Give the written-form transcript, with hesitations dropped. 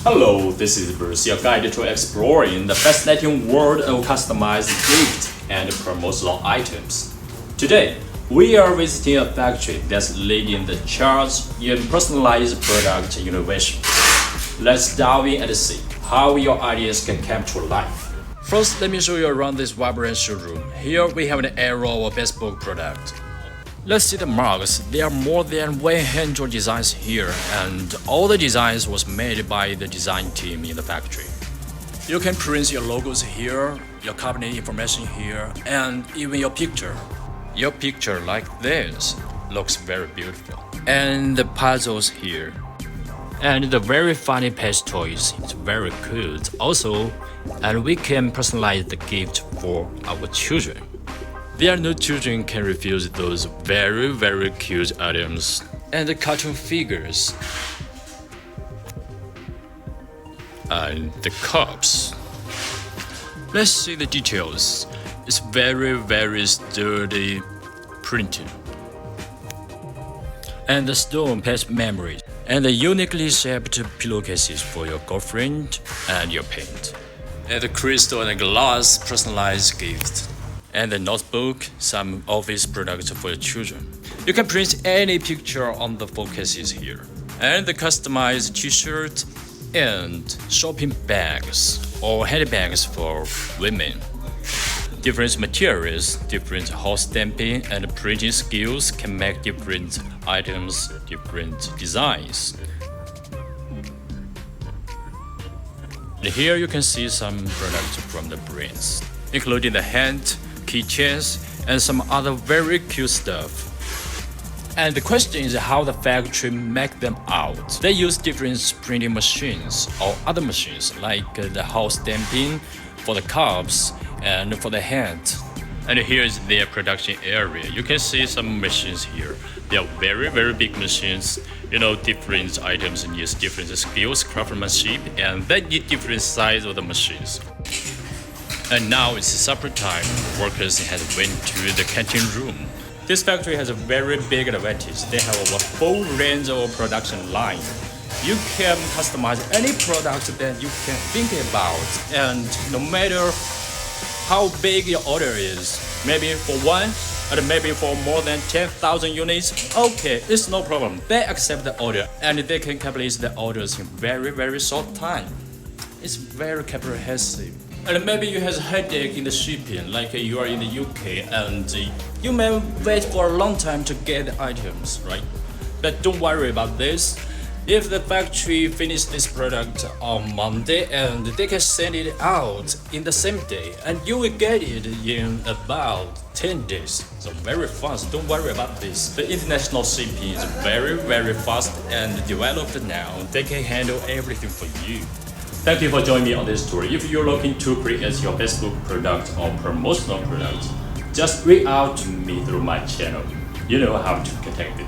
Hello, this is Bruce, your guide to exploring the fascinating world of customized gift and promotional items. Today, we are visiting a factory that's leading the charge in personalized product innovation. Let's dive in and see how your ideas can come to life. First, let me show you around this vibrant showroom. Here we have an arrow of bespoke product. Let's see the marks. There are more than 100 designs here, and all the designs was made by the design team in the factory. You can print your logos here, your company information here, and even your picture. Your picture like this looks very beautiful. And the puzzles here. And the very funny pet toys, it's very cute also, and we can personalize the gift for our children. There are no children can refuse those very cute items. And the cartoon figures. And the cups. Let's see the details. It's very sturdy printing. And the stone pet memories. And the uniquely shaped pillowcases for your girlfriend and your pet. And the crystal and glass personalized gift. And the notebook, some office products for your children. You can print any picture on the phone cases here. And the customized t-shirt and shopping bags or handbags for women. Different materials, different hot stamping and printing skills can make different items, different designs. And here you can see some products from the brands, including the hand keychains and some other very cute stuff. And the question is how the factory make them out. They use different printing machines or other machines like the hot stamping for the cups and for the hand. And here is their production area. You can see some machines here. They are very big machines. You know, different items need different skills, craftsmanship, and they need different size of the machines. And now it's supper time. Workers have went to the canteen room. This factory has a very big advantage. They have a full range of production line. You can customize any product that you can think about, and no matter how big your order is, maybe for one, and maybe for more than 10,000 units, okay, it's no problem. They accept the order, and they can complete the orders in very short time. It's very comprehensive. And maybe you have a headache in the shipping, like you are in the UK, and you may wait for a long time to get the items, right? But don't worry about this. If the factory finishes this product on Monday, and they can send it out in the same day, and you will get it in about 10 days. So very fast, don't worry about this. The international shipping is very fast and developed now. They can handle everything for you. Thank you for joining me on this tour. If you're looking to create your bespoke product or promotional product, just reach out to me through my channel. You know how to contact me.